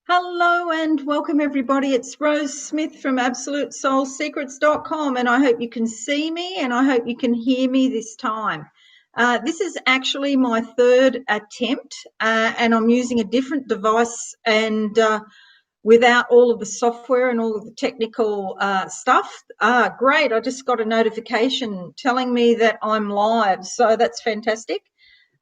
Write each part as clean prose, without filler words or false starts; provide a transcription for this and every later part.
Hello and welcome everybody. It's Rose Smith from AbsoluteSoulSecrets.com, and I hope you can see me and I hope you can hear me this time. This is actually my third attempt, and I'm using a different device and without all of the software and all of the technical stuff. Great, I just got a notification telling me that I'm live, so that's fantastic.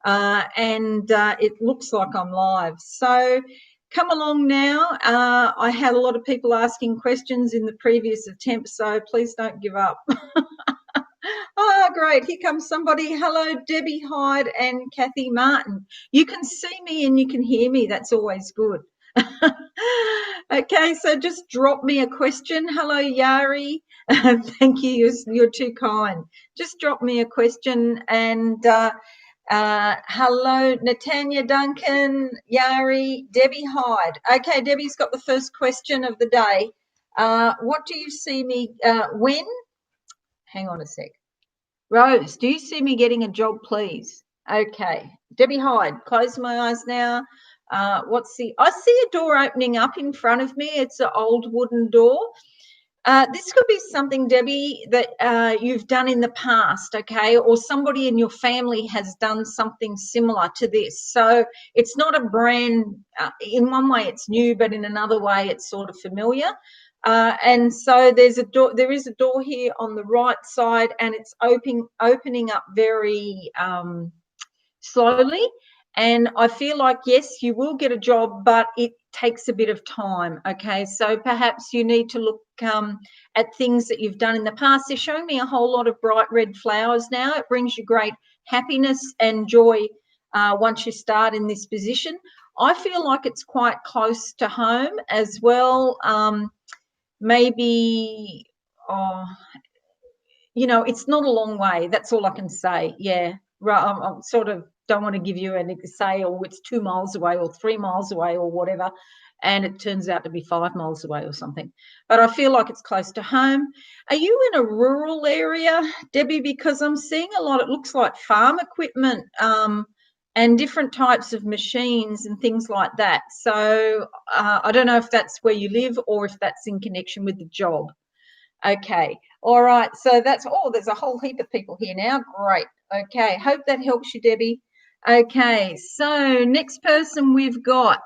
And it looks like I'm live. So come along now. I had a lot of people asking questions in the previous attempt, so please don't give up. Oh, great. Here comes somebody. Hello, Debbie Hyde and Kathy Martin. You can see me and you can hear me. That's always good. Okay, so just drop me a question. Hello, Yari. Thank you. You're too kind. Just drop me a question and hello, Natanya Duncan, Yari, Debbie Hyde. Okay, Debbie's got the first question of the day. What do you see me when? Hang on a sec. Rose, do you see me getting a job, please? Okay, Debbie Hyde, close my eyes now. I see a door opening up in front of me. It's an old wooden door. This could be something, Debbie, that you've done in the past, okay, or somebody in your family has done something similar to this. So it's not a brand, in one way it's new, but in another way it's sort of familiar. And so there is a door here on the right side, and it's opening up very slowly. And I feel like, yes, you will get a job, but it takes a bit of time, okay? So perhaps you need to look at things that you've done in the past. They're showing me a whole lot of bright red flowers now. It brings you great happiness and joy once you start in this position. I feel like it's quite close to home as well. Maybe, it's not a long way. That's all I can say. Yeah, I'm sort of don't want to give you an say, oh, it's 2 miles away or 3 miles away or whatever, and it turns out to be 5 miles away or something. But I feel like it's close to home. Are you in a rural area, Debbie? Because I'm seeing a lot, it looks like farm equipment and different types of machines and things like that. So I don't know if that's where you live or if that's in connection with the job. Okay. All right. So there's a whole heap of people here now. Great. Okay. Hope that helps you, Debbie. Okay. So next person we've got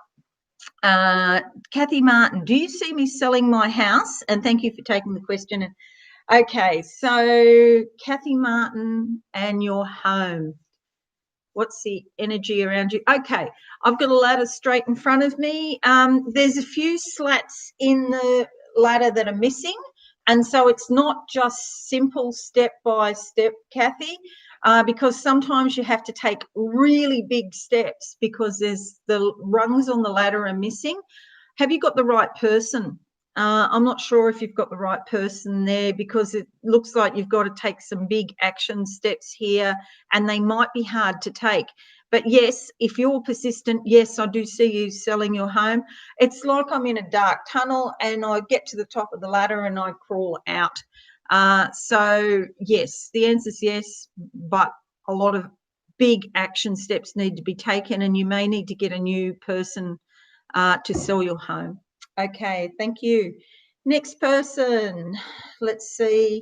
Kathy Martin. Do you see me selling my house? And thank you for taking the question. Okay. So Kathy Martin and your home. What's the energy around you? Okay. I've got a ladder straight in front of me. There's a few slats in the ladder that are missing. And so it's not just simple step by step, Kathy, because sometimes you have to take really big steps because there's the rungs on the ladder are missing. Have you got the right person? I'm not sure if you've got the right person there because it looks like you've got to take some big action steps here and they might be hard to take. But yes, if you're persistent, yes, I do see you selling your home. It's like I'm in a dark tunnel and I get to the top of the ladder and I crawl out. So yes, the answer is yes, but a lot of big action steps need to be taken and you may need to get a new person to sell your home. Okay, thank you. Next person, let's see,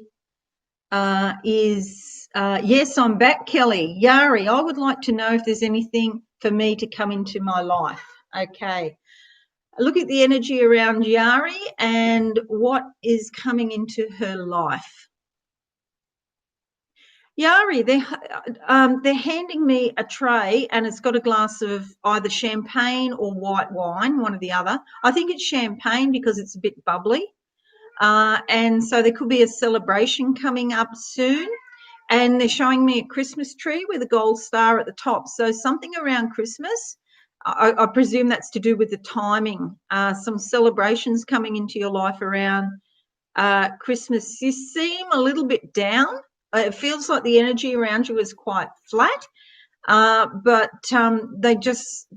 yes, I'm back, Kelly. Yari, I would like to know if there's anything for me to come into my life. Okay. Look at the energy around Yari and what is coming into her life. Yari, they're handing me a tray and it's got a glass of either champagne or white wine, one or the other. I think it's champagne because it's a bit bubbly. And so there could be a celebration coming up soon. And they're showing me a Christmas tree with a gold star at the top. So something around Christmas. I presume that's to do with the timing. Some celebrations coming into your life around Christmas. You seem a little bit down. It feels like the energy around you is quite flat. But they're just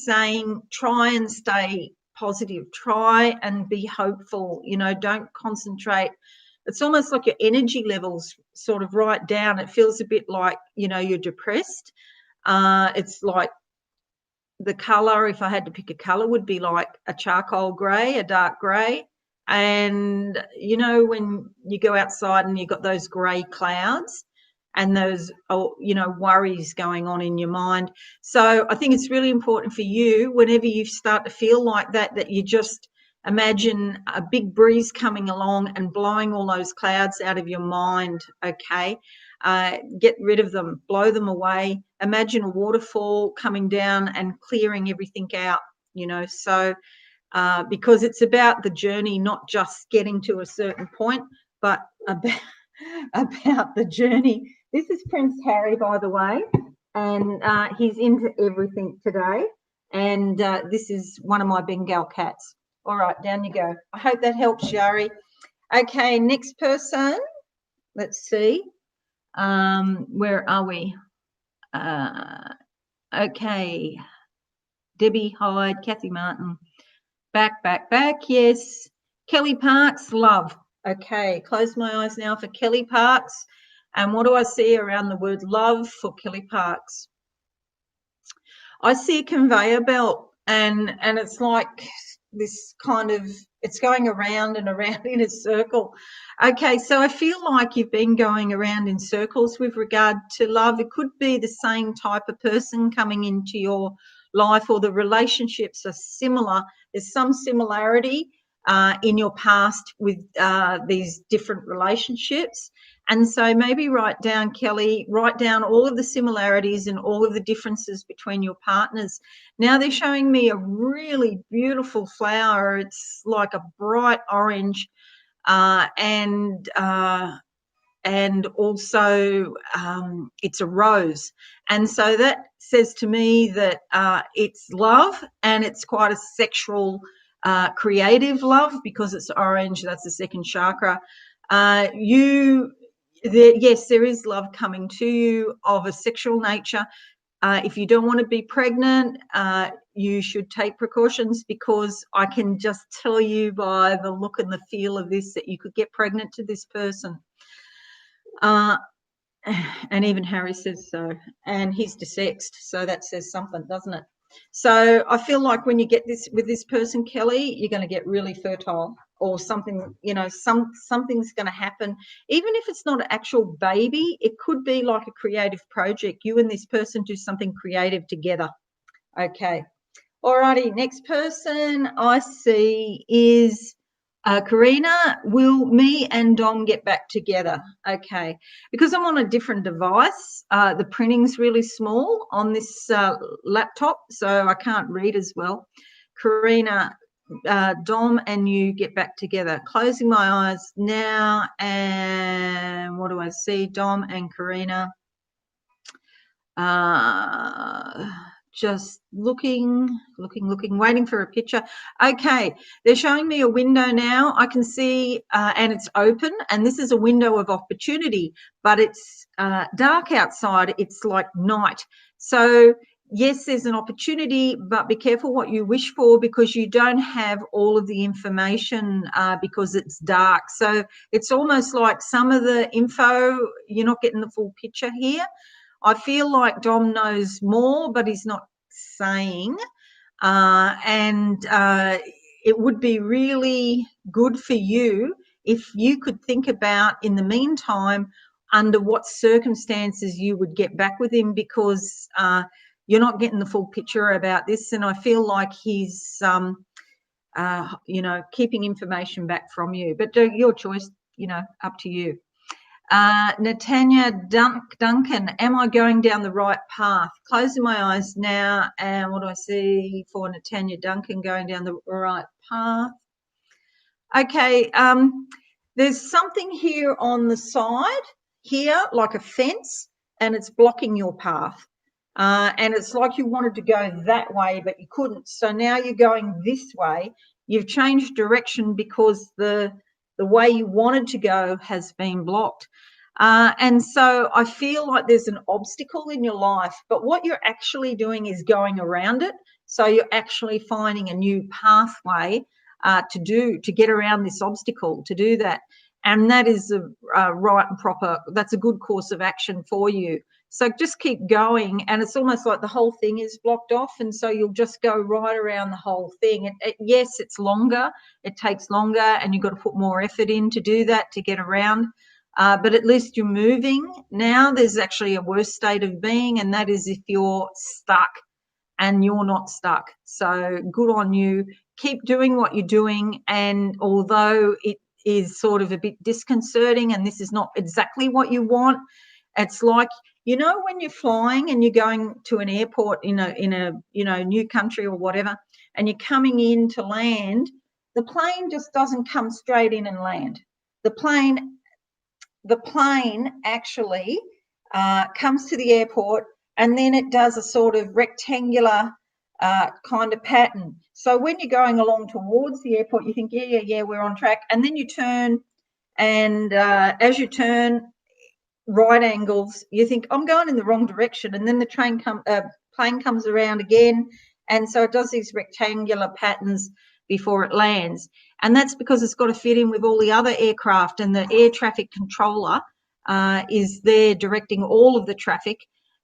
saying try and stay positive. Try and be hopeful. Don't concentrate. It's almost like your energy levels sort of right down. It feels a bit like, you're depressed. It's like the colour, if I had to pick a colour, would be like a charcoal grey, a dark grey. And, you know, when you go outside and you've got those grey clouds and those, you know, worries going on in your mind. So I think it's really important for you, whenever you start to feel like that, that you just imagine a big breeze coming along and blowing all those clouds out of your mind, okay? Get rid of them, blow them away. Imagine a waterfall coming down and clearing everything out, you know. So because it's about the journey, not just getting to a certain point, but about the journey. This is Prince Harry, by the way, and he's into everything today. And this is one of my Bengal cats. All right, down you go. I hope that helps, Yari. Okay, next person. Let's see. Where are we? Okay. Debbie Hyde, Kathy Martin. Back. Yes. Kelly Parks, love. Okay, close my eyes now for Kelly Parks. And what do I see around the word love for Kelly Parks? I see a conveyor belt, and it's like this kind of, it's going around and around in a circle. Okay, so I feel like you've been going around in circles with regard to love. It could be the same type of person coming into your life, or the relationships are similar. There's some similarity in your past with these different relationships. And so maybe write down, Kelly, write down all of the similarities and all of the differences between your partners. Now they're showing me a really beautiful flower. It's like a bright orange, and also it's a rose. And so that says to me that it's love, and it's quite a sexual, creative love, because it's orange. That's the second chakra. Yes, there is love coming to you of a sexual nature. If you don't want to be pregnant, you should take precautions, because I can just tell you by the look and the feel of this that you could get pregnant to this person. And even Harry says so, and he's dissexed, so that says something, doesn't it? So I feel like when you get this with this person, Kelly, you're going to get really fertile, or something, you know, something's going to happen. Even if it's not an actual baby, it could be like a creative project. You and this person do something creative together. Okay. Alrighty, next person I see is Karina. Will me and Dom get back together? Okay, because I'm on a different device, the printing's really small on this laptop, so I can't read as well. Karina, Dom and you get back together. Closing my eyes now, and what do I see? Dom and Karina. Just looking, waiting for a picture. Okay, they're showing me a window now. I can see, and it's open, and this is a window of opportunity, but it's dark outside. It's like night. So yes, there's an opportunity, but be careful what you wish for, because you don't have all of the information, because it's dark. So it's almost like some of the info, you're not getting the full picture here. I feel like Dom knows more, but he's not saying. It would be really good for you if you could think about, in the meantime, under what circumstances you would get back with him, because you're not getting the full picture about this. And I feel like he's, you know, keeping information back from you. But your choice, you know, up to you. Natanya Duncan, am I going down the right path? Closing my eyes now, and what do I see for Natanya Duncan going down the right path? Okay, there's something here on the side here, like a fence, and it's blocking your path. And it's like you wanted to go that way, but you couldn't. So now you're going this way. You've changed direction because the way you wanted to go has been blocked. And so I feel like there's an obstacle in your life, but what you're actually doing is going around it. So you're actually finding a new pathway to get around this obstacle, to do that. And that is a right and proper, that's a good course of action for you. So just keep going, and it's almost like the whole thing is blocked off, and so you'll just go right around the whole thing. Yes, it's longer, it takes longer, and you've got to put more effort in to do that, to get around. But at least you're moving. Now there's actually a worse state of being, and that is if you're stuck, and you're not stuck. So good on you. Keep doing what you're doing, and although it is sort of a bit disconcerting and this is not exactly what you want, it's like, you know, when you're flying and you're going to an airport in a new country or whatever, and you're coming in to land, the plane just doesn't come straight in and land. The plane actually comes to the airport, and then it does a sort of rectangular kind of pattern. So when you're going along towards the airport, you think, yeah, we're on track. And then you turn, and as you turn right angles, you think, I'm going in the wrong direction. And then the plane comes around again. And so it does these rectangular patterns before it lands. And that's because it's got to fit in with all the other aircraft, and the air traffic controller is there directing all of the traffic.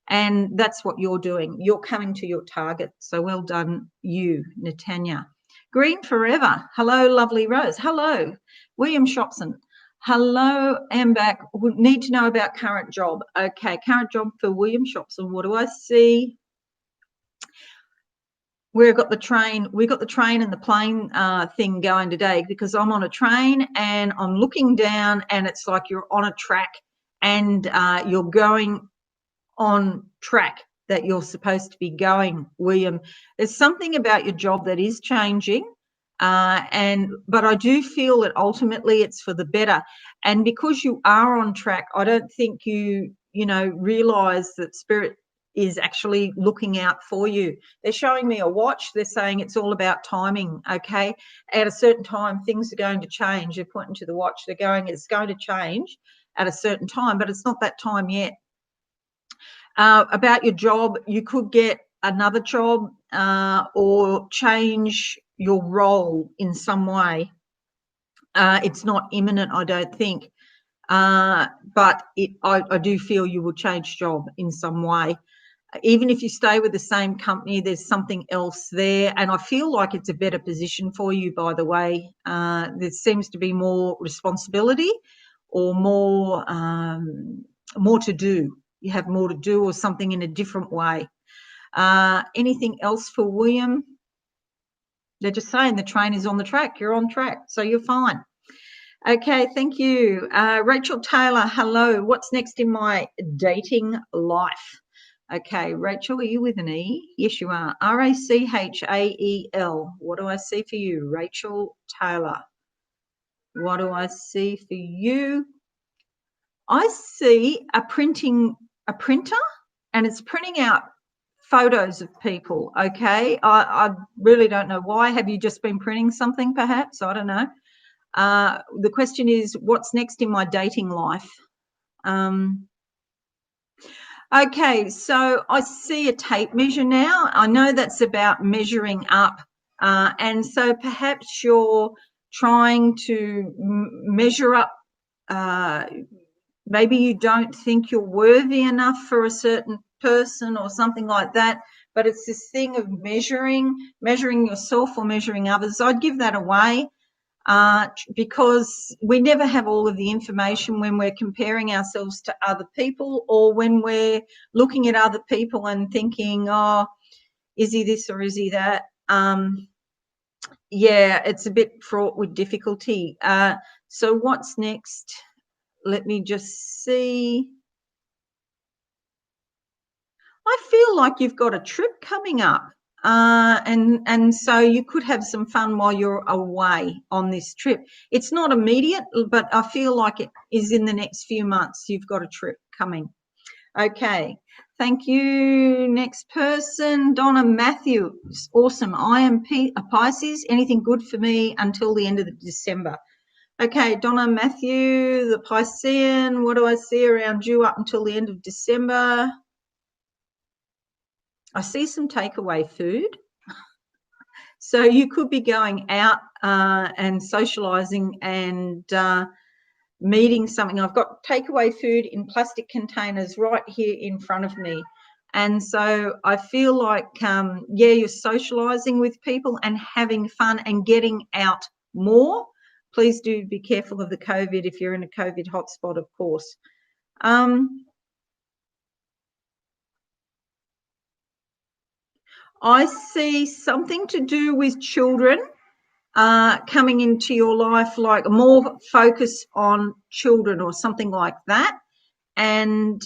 And that's what you're doing. You're coming to your target. So well done, you, Netanya. Green Forever. Hello, lovely Rose. Hello, William Shopson. Hello, I'm back. We need to know about current job. Okay, current job for William Shopson. What do I see? We've got the train. We got the train and the plane thing going today, because I'm on a train and I'm looking down, and it's like you're on a track, and you're going on track that you're supposed to be going, William. There's something about your job that is changing, but I do feel that ultimately it's for the better. And because you are on track, I don't think you realise that Spirit is actually looking out for you. They're showing me a watch. They're saying it's all about timing, okay? At a certain time, things are going to change. They're pointing to the watch. They're going, it's going to change at a certain time, but it's not that time yet. About your job, you could get another job or change your role in some way. It's not imminent, I don't think, but I do feel you will change job in some way. Even if you stay with the same company, there's something else there, and I feel like it's a better position for you, by the way. There seems to be more responsibility, or more to do. You have more to do, or something in a different way. Anything else for William? They're just saying the train is on the track. You're on track, so you're fine. Okay, thank you. Rachel Taylor, hello. What's next in my dating life? Okay, Rachel, are you with an E? Yes, you are. Rachael. What do I see for you, Rachel Taylor? What do I see for you? I see a printer, and it's printing out photos of people, okay? I really don't know why. Have you just been printing something, perhaps? I don't know. The question is, what's next in my dating life? Okay, so I see a tape measure now. I know that's about measuring up. And so perhaps you're trying to measure up. Maybe you don't think you're worthy enough for a certain person or something like that, but it's this thing of measuring yourself or measuring others. I'd give that away, because we never have all of the information when we're comparing ourselves to other people, or when we're looking at other people and thinking, oh, is he this or is he that? Yeah, it's a bit fraught with difficulty. So what's next? Let me just see. I feel like you've got a trip coming up, and so you could have some fun while you're away on this trip. It's not immediate, but I feel like it is in the next few months. You've got a trip coming. Okay, thank you. Next person, Donna Matthews. Awesome. I am a Pisces. Anything good for me until the end of December? Okay, Donna Matthew, the Piscean, what do I see around you up until the end of December? I see some takeaway food. So you could be going out and socialising and meeting something. I've got takeaway food in plastic containers right here in front of me. And so I feel like, yeah, you're socialising with people and having fun and getting out more. Please do be careful of the COVID if you're in a COVID hotspot, of course. I see something to do with children coming into your life, like more focus on children or something like that. And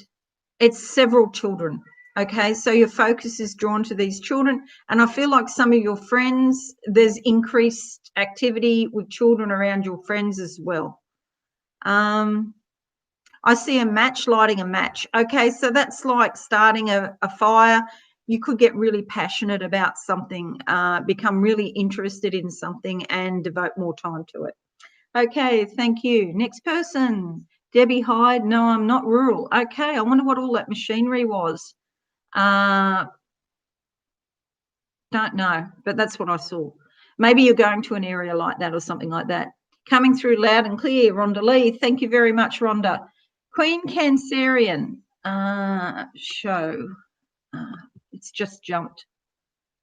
it's several children. Okay, so your focus is drawn to these children, and I feel like some of your friends, there's increased activity with children around your friends as well. I see a match lighting a match. Okay, so that's like starting a fire. You could get really passionate about something, become really interested in something and devote more time to it. Okay, thank you. Next person. Debbie Hyde. No, I'm not rural. Okay, I wonder what all that machinery was. Don't know, but that's what I saw. Maybe you're going to an area like that or something like that. Coming through loud and clear, Rhonda Lee. Thank you very much, Rhonda. Queen Cancerian show. It's just jumped.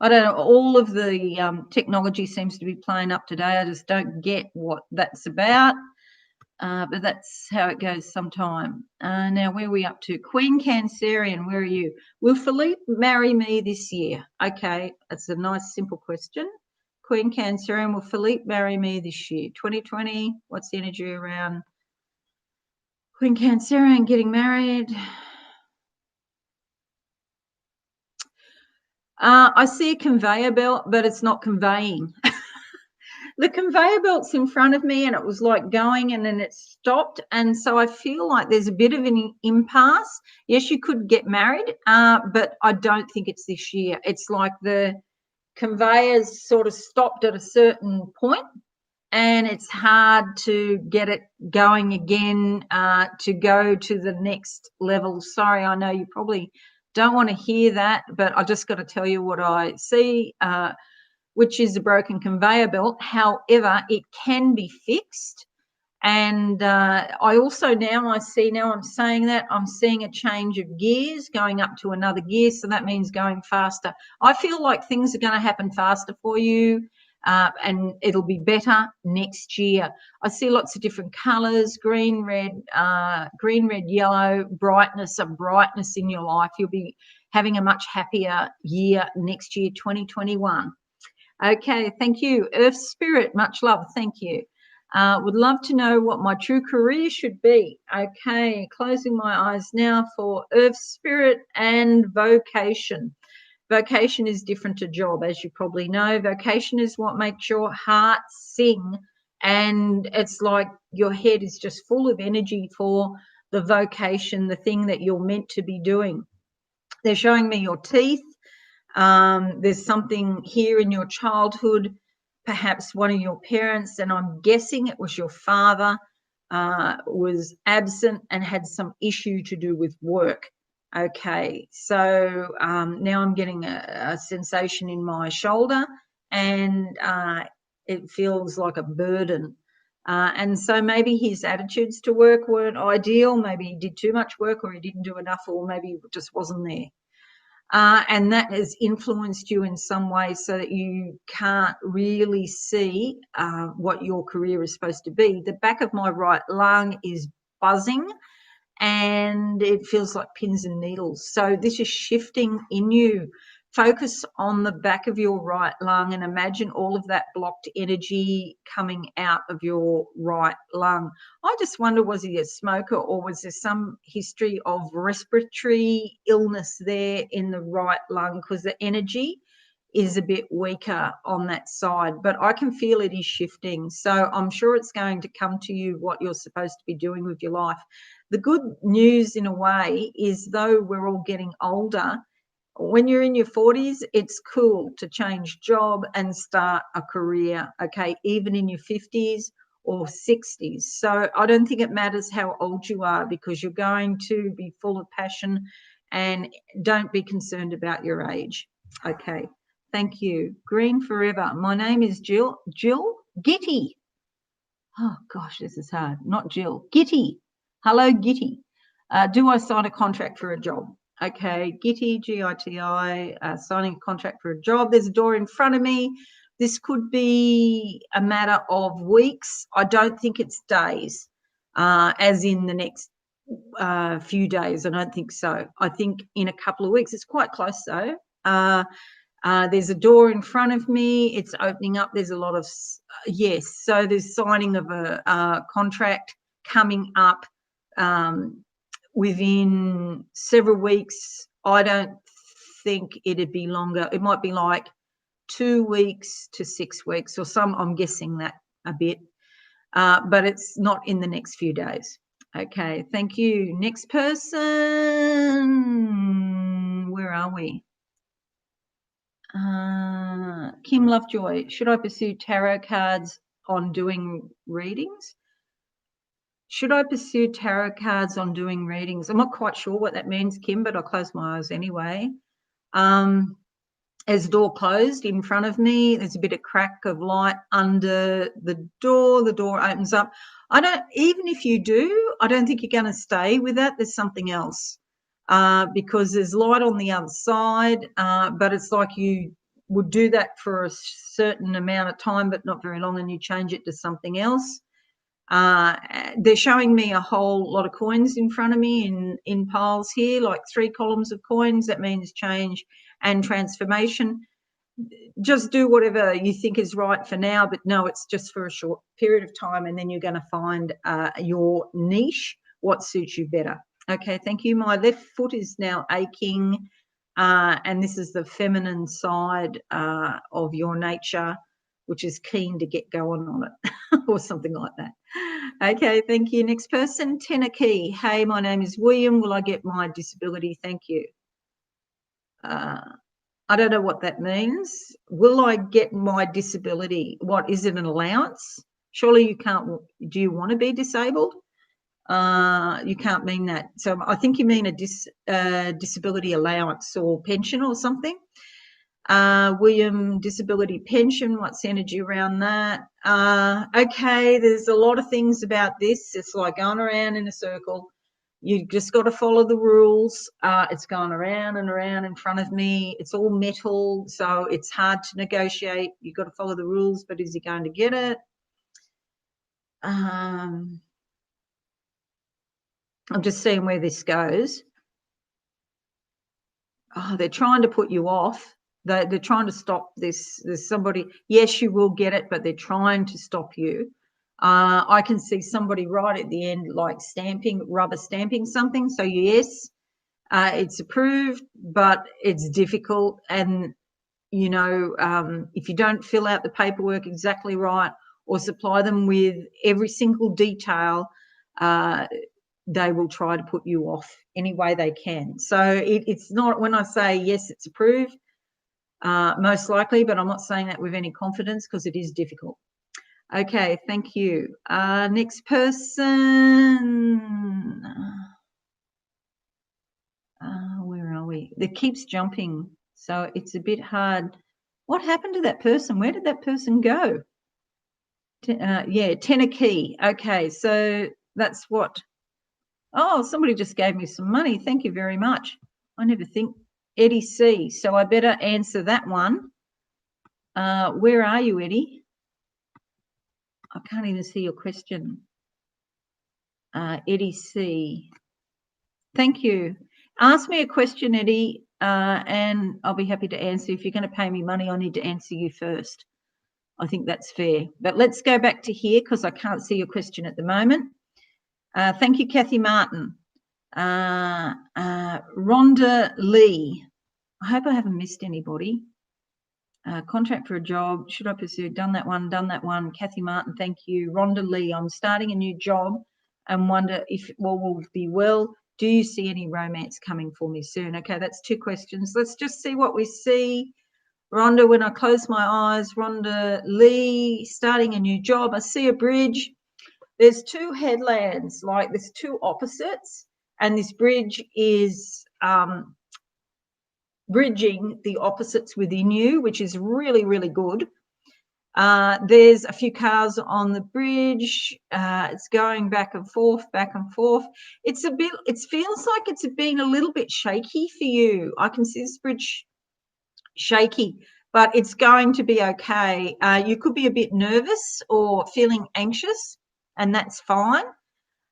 I don't know. All of the technology seems to be playing up today. I just don't get what that's about. But that's how it goes sometime. Now, where are we up to? Queen Cancerian, where are you? Will Philippe marry me this year? Okay, that's a nice, simple question. Queen Cancerian, will Philippe marry me this year? 2020, what's the energy around Queen Cancerian getting married? I see a conveyor belt, but it's not conveying. The conveyor belt's in front of me and it was like going and then it stopped. And so I feel like there's a bit of an impasse. Yes, you could get married, but I don't think it's this year. It's like the conveyors sort of stopped at a certain point and it's hard to get it going again, to go to the next level. Sorry, I know you probably don't want to hear that, but I just got to tell you what I see, which is a broken conveyor belt. However, it can be fixed. And I also now I'm saying that, I'm seeing a change of gears going up to another gear. So that means going faster. I feel like things are going to happen faster for you. And it'll be better next year. I see lots of different colours, green, red, yellow, brightness in your life. You'll be having a much happier year next year, 2021. Okay, thank you. Earth Spirit, much love. Thank you. Would love to know what my true career should be. Okay, closing my eyes now for Earth Spirit and vocation. Vocation is different to job, as you probably know. Vocation is what makes your heart sing, and it's like your head is just full of energy for the vocation, the thing that you're meant to be doing. They're showing me your teeth. There's something here in your childhood, perhaps one of your parents, and I'm guessing it was your father, was absent and had some issue to do with work. Okay, so now I'm getting a sensation in my shoulder and it feels like a burden. And so maybe his attitudes to work weren't ideal. Maybe he did too much work or he didn't do enough, or maybe he just wasn't there. And that has influenced you in some way so that you can't really see what your career is supposed to be. The back of my right lung is buzzing and it feels like pins and needles. So this is shifting in you. Focus on the back of your right lung and imagine all of that blocked energy coming out of your right lung. I just wonder, was he a smoker or was there some history of respiratory illness there in the right lung, because the energy is a bit weaker on that side, but I can feel it is shifting. So I'm sure it's going to come to you what you're supposed to be doing with your life. The good news in a way is, though we're all getting older, when you're in your 40s, it's cool to change job and start a career, okay, even in your 50s or 60s. So I don't think it matters how old you are, because you're going to be full of passion, and don't be concerned about your age. Okay, thank you. Green forever. My name is Jill Gitty. Oh, gosh, this is hard. Not Jill. Gitty. Hello, Gitty. Do I sign a contract for a job? Okay, Gitty, G-I-T-I, signing a contract for a job. There's a door in front of me. This could be a matter of weeks. I don't think it's days, as in the next few days. I don't think so. I think in a couple of weeks. It's quite close, though. There's a door in front of me. It's opening up. There's a lot of yes. So there's signing of a contract coming up within several weeks. I don't think it'd be longer. It might be like 2 weeks to 6 weeks or some. I'm guessing that a bit, but it's not in the next few days. Okay, thank you. Next person. Where are we? Kim Lovejoy, should I pursue tarot cards on doing readings? Should I pursue tarot cards on doing readings? I'm not quite sure what that means, Kim, but I'll close my eyes anyway. As the door closed in front of me, there's a bit of crack of light under the door. The door opens up. Even if you do, I don't think you're going to stay with that. There's something else. Because there's light on the other side, but it's like you would do that for a certain amount of time, but not very long, and you change it to something else. They're showing me a whole lot of coins in front of me in piles here, like 3 columns of coins. That means change and transformation. Just do whatever you think is right for now, but no, it's just for a short period of time, and then you're going to find your niche, what suits you better. Okay, thank you. My left foot is now aching, and this is the feminine side of your nature, which is keen to get going on it or something like that. Okay, thank you. Next person, Tenor Key. Hey, my name is William. Will I get my disability? Thank you. I don't know what that means. Will I get my disability? What, is it an allowance? Surely you can't. Do you want to be disabled? You can't mean that. So I think you mean a disability allowance or pension or something. William, disability pension, what's energy around that? Okay, there's a lot of things about this. It's like going around in a circle. You just got to follow the rules. It's going around and around in front of me. It's all metal, so it's hard to negotiate. You've got to follow the rules, but is he going to get it? I'm just seeing where this goes. Oh, they're trying to put you off. They're trying to stop this. There's somebody, yes, you will get it, but they're trying to stop you. I can see somebody right at the end, like rubber stamping something. So yes, it's approved, but it's difficult. And, you know, if you don't fill out the paperwork exactly right or supply them with every single detail, they will try to put you off any way they can. So it's not, when I say yes, it's approved, most likely, but I'm not saying that with any confidence because it is difficult. Okay, thank you. Next person. Where are we? It keeps jumping, so it's a bit hard. What happened to that person? Where did that person go? Yeah, Tenor Key. Okay, so that's what. Oh, somebody just gave me some money. Thank you very much. I never think. Eddie C. So I better answer that one. Where are you, Eddie? I can't even see your question. Eddie C. Thank you. Ask me a question, Eddie, and I'll be happy to answer. If you're going to pay me money, I need to answer you first. I think that's fair. But let's go back to here because I can't see your question at the moment. Thank you, Kathy Martin. Rhonda Lee. I hope I haven't missed anybody. Contract for a job. Should I pursue? Done that one. Kathy Martin, thank you. Rhonda Lee. I'm starting a new job and wonder if all will be well. Do you see any romance coming for me soon? Okay, that's 2 questions. Let's just see what we see. Rhonda, when I close my eyes, Rhonda Lee, starting a new job. I see a bridge. There's 2 headlands, like there's 2 opposites, and this bridge is bridging the opposites within you, which is really, really good. There's a few cars on the bridge. It's going back and forth, back and forth. It feels like it's been a little bit shaky for you. I can see this bridge shaky, but it's going to be okay. You could be a bit nervous or feeling anxious, and that's fine.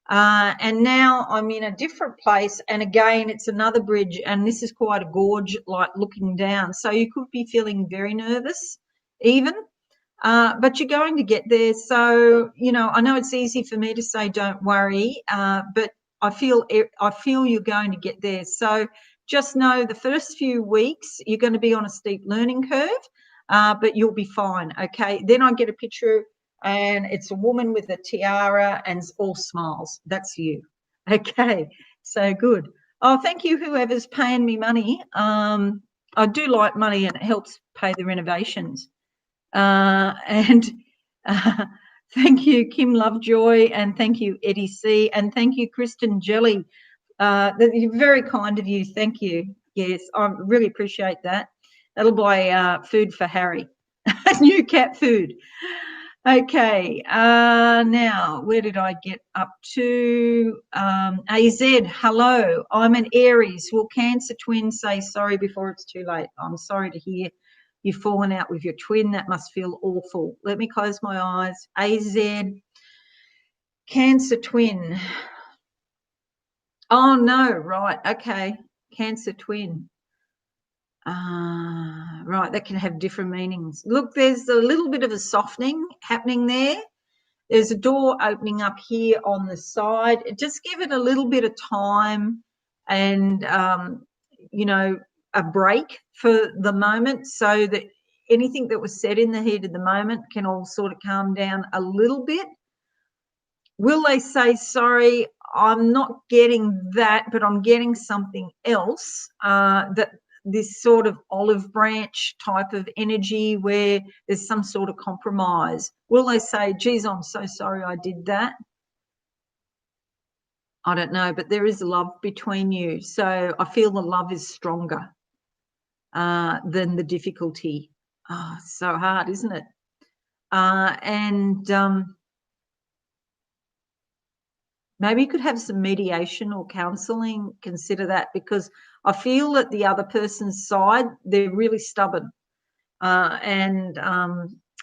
And now I'm in a different place, and again, it's another bridge, and this is quite a gorge, like looking down. So you could be feeling very nervous even. But you're going to get there. So, I know it's easy for me to say don't worry, but I feel you're going to get there. So just know the first few weeks you're going to be on a steep learning curve, but you'll be fine, okay? Then I get a picture, and it's a woman with a tiara and all smiles. That's you, okay? So good. Oh, thank you, whoever's paying me money. I do like money, and it helps pay the renovations. And thank you, Kim Lovejoy, and thank you, Eddie C, and thank you, Kristen Jelly. You're very kind of you. Thank you. Yes, I really appreciate that. That'll buy food for Harry, new cat food. Okay, now where did I get up to? AZ, hello. I'm an Aries. Will Cancer twin say sorry before it's too late? I'm sorry to hear you've fallen out with your twin. That must feel awful. Let me close my eyes. AZ, Cancer twin. Oh, no, right. Okay, Cancer twin. Right, that can have different meanings. Look, there's a little bit of a softening happening there. There's a door opening up here on the side. Just give it a little bit of time and, a break for the moment, so that anything that was said in the heat of the moment can all sort of calm down a little bit. Will they say sorry? I'm not getting that, but I'm getting something else, that this sort of olive branch type of energy where there's some sort of compromise. Will they say, geez, I'm so sorry I did that? I don't know, but there is love between you. So I feel the love is stronger than the difficulty. Oh, it's so hard, isn't it? Maybe you could have some mediation or counselling. Consider that, because I feel that the other person's side, they're really stubborn.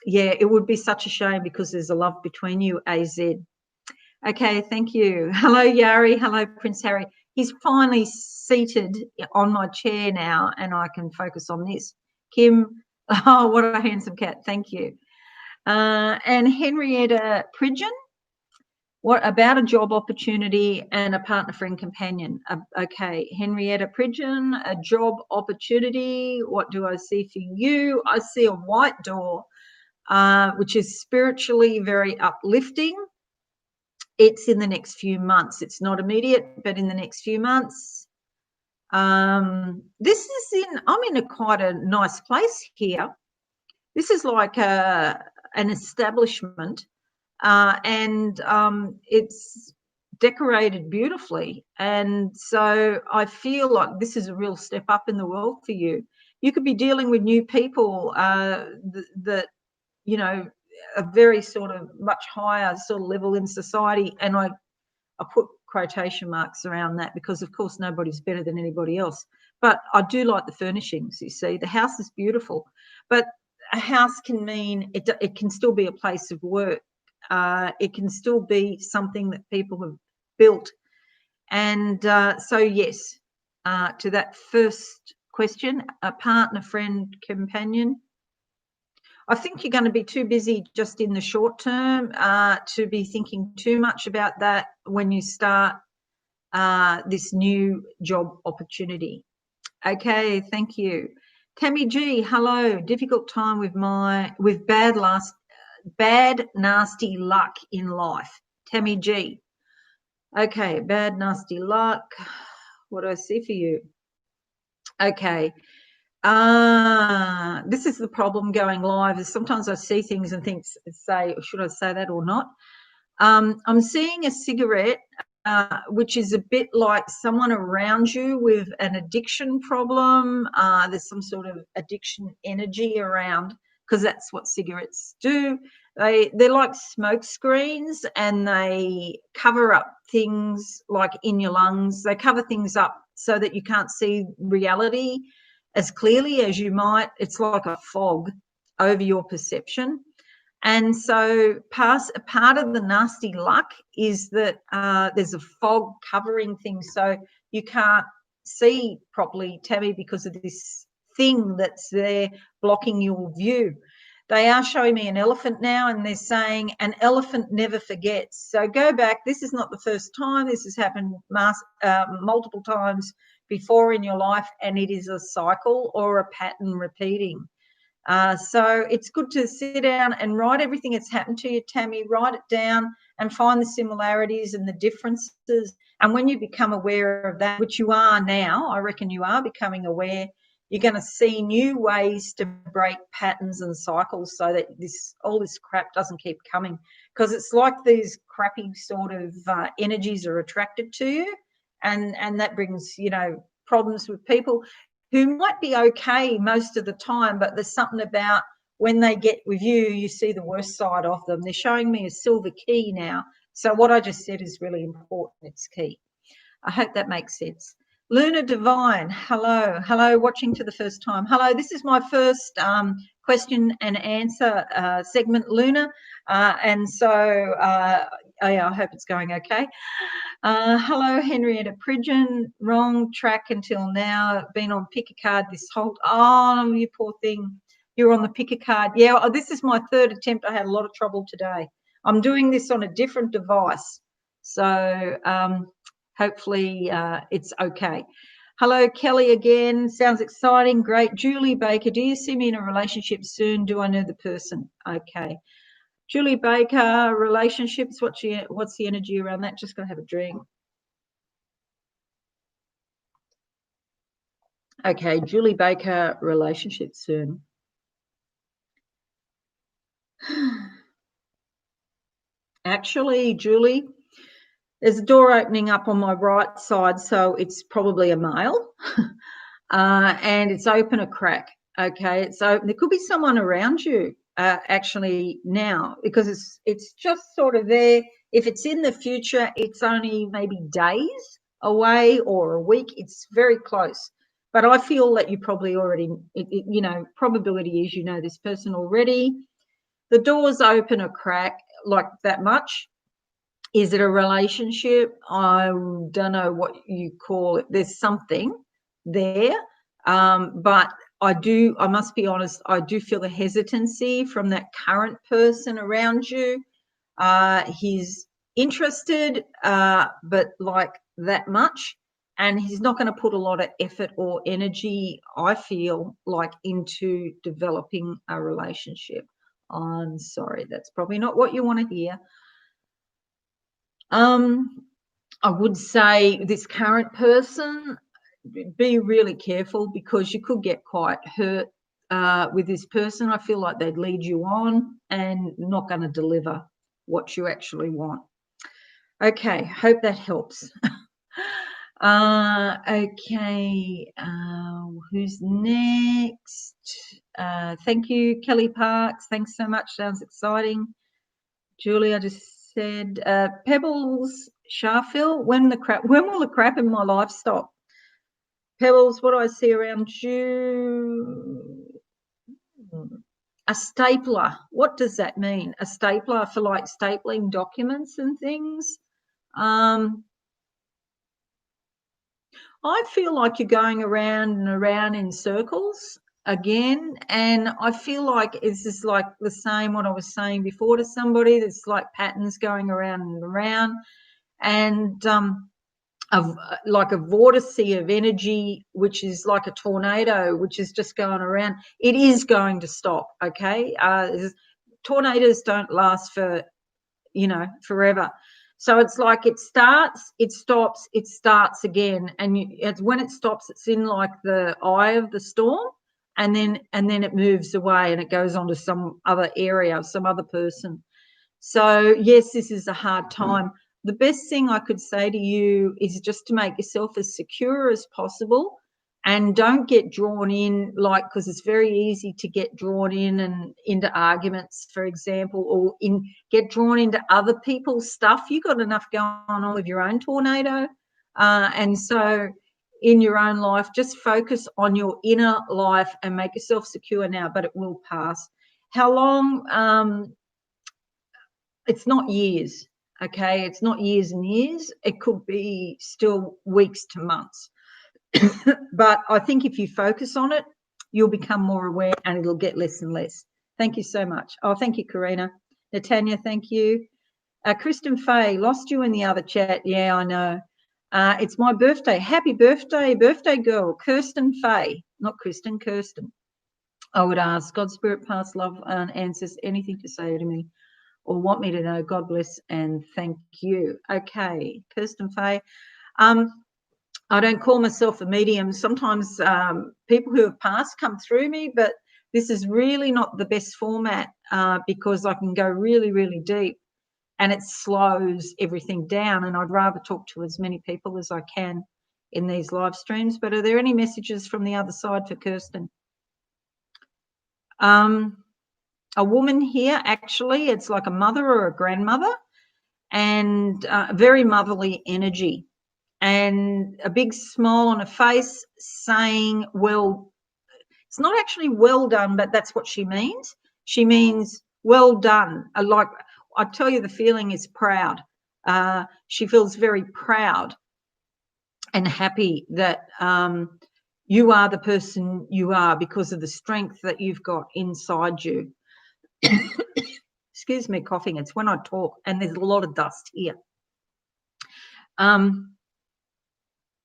It would be such a shame, because there's a love between you, AZ. Okay, thank you. Hello, Yari. Hello, Prince Harry. He's finally seated on my chair now, and I can focus on this. Kim, oh, what a handsome cat. Thank you. And Henrietta Pridgeon. What about a job opportunity and a partner, friend, companion? Okay, Henrietta Pridgeon, a job opportunity. What do I see for you? I see a white door, which is spiritually very uplifting. It's in the next few months. It's not immediate, but in the next few months. I'm in quite a nice place here. This is like an establishment. It's decorated beautifully. And so I feel like this is a real step up in the world for you. You could be dealing with new people that, a very sort of much higher sort of level in society. And I put quotation marks around that, because, of course, nobody's better than anybody else. But I do like the furnishings, you see. The house is beautiful. But a house can mean it can still be a place of work. It can still be something that people have built. And so, yes, to that first question, a partner, friend, companion, I think you're going to be too busy just in the short term to be thinking too much about that when you start this new job opportunity. Okay, thank you. Tammy G, hello. Difficult time with bad, nasty luck in life. Tammy G. Okay, bad, nasty luck. What do I see for you? Okay. This is the problem going live, is sometimes I see things and say, should I say that or not? I'm seeing a cigarette, which is a bit like someone around you with an addiction problem. There's some sort of addiction energy around, because that's what cigarettes do. They're like smoke screens, and they cover up things like in your lungs. They cover things up so that you can't see reality as clearly as you might. It's like a fog over your perception. And so part of the nasty luck is that there's a fog covering things, so you can't see properly, Tammy, because of this thing that's there blocking your view. They are showing me an elephant now, and they're saying an elephant never forgets. So go back. This is not the first time. This has happened multiple times before in your life, and it is a cycle or a pattern repeating. So it's good to sit down and write everything that's happened to you, Tammy. Write it down and find the similarities and the differences. And when you become aware of that, which you are now, I reckon you are becoming aware, you're going to see new ways to break patterns and cycles so that all this crap doesn't keep coming. Because it's like these crappy sort of energies are attracted to you, and that brings, problems with people who might be okay most of the time, but there's something about when they get with you, you see the worst side of them. They're showing me a silver key now. So what I just said is really important. It's key. I hope that makes sense. Luna Divine, hello. Hello, watching for the first time. Hello, this is my first question and answer segment, Luna. And so I hope it's going okay. Hello, Henrietta Pridgeon. Wrong track until now. Been on pick a card this whole... Oh, you poor thing. You're on the pick a card. Yeah, this is my third attempt. I had a lot of trouble today. I'm doing this on a different device. So hopefully it's okay. Hello, Kelly again. Sounds exciting. Great. Julie Baker, do you see me in a relationship soon? Do I know the person? Okay. Julie Baker, relationships, what's the energy around that? Just going to have a drink. Okay, Julie Baker, relationships soon. Actually, Julie, there's a door opening up on my right side, so it's probably a male, and it's open a crack. Okay, so there could be someone around you actually now, because it's just sort of there. If it's in the future, it's only maybe days away or a week. It's very close. But I feel that you probably already, probability is you know this person already. The door's open a crack like that much. Is it a relationship? I don't know what you call it. There's something there. But I must be honest, I do feel a hesitancy from that current person around you. He's interested, but like that much. And he's not going to put a lot of effort or energy, I feel like, into developing a relationship. I'm sorry, that's probably not what you want to hear. I would say this current person, be really careful, because you could get quite hurt with this person. I feel like they'd lead you on and not going to deliver what you actually want. Okay, hope that helps. Okay, who's next? Thank you, Kelly Parks. Thanks so much. Sounds exciting. Julie, I just said Pebbles Sharfield. When will the crap in my life stop? Pebbles, what do I see around you? A stapler. What does that mean? A stapler for like stapling documents and things? I feel like you're going around and around in circles again, and I feel like it's just like the same what I was saying before to somebody. There's like patterns going around and around, and like a vortex of energy, which is like a tornado, which is just going around. It is going to stop, okay? Tornadoes don't last for, forever. So it's like it starts, it stops, it starts again, and when it stops, it's in like the eye of the storm, and then it moves away and it goes on to some other area, some other person. So yes, this is a hard time. The best thing I could say to you is just to make yourself as secure as possible, and don't get drawn in, like, because it's very easy to get drawn in and into arguments, for example, or get drawn into other people's stuff. You've got enough going on with your own tornado. And so in your own life, just focus on your inner life and make yourself secure now, but it will pass. How long? It's not years, okay? It's not years and years. It could be still weeks to months. But I think if you focus on it, you'll become more aware and it'll get less and less. Thank you so much. Oh, thank you, Karina. Natanya, thank you. Kristen Fay, lost you in the other chat. Yeah, I know. It's my birthday. Happy birthday, birthday girl, Kirsten Fay. Not Kristen, Kirsten. I would ask, God, Spirit, past love, and ancestors, anything to say to me or want me to know. God bless and thank you. Okay, Kirsten Fay. I don't call myself a medium. Sometimes people who have passed come through me, but this is really not the best format because I can go really, really deep and it slows everything down. And I'd rather talk to as many people as I can in these live streams. But are there any messages from the other side for Kirsten? A woman here, actually, it's like a mother or a grandmother and very motherly energy. And a big smile on her face saying, well, it's not actually well done, but that's what she means. She means well done. Like, I tell you, the feeling is proud. She feels very proud and happy that you are the person you are because of the strength that you've got inside you. Excuse me, coughing. It's when I talk and there's a lot of dust here.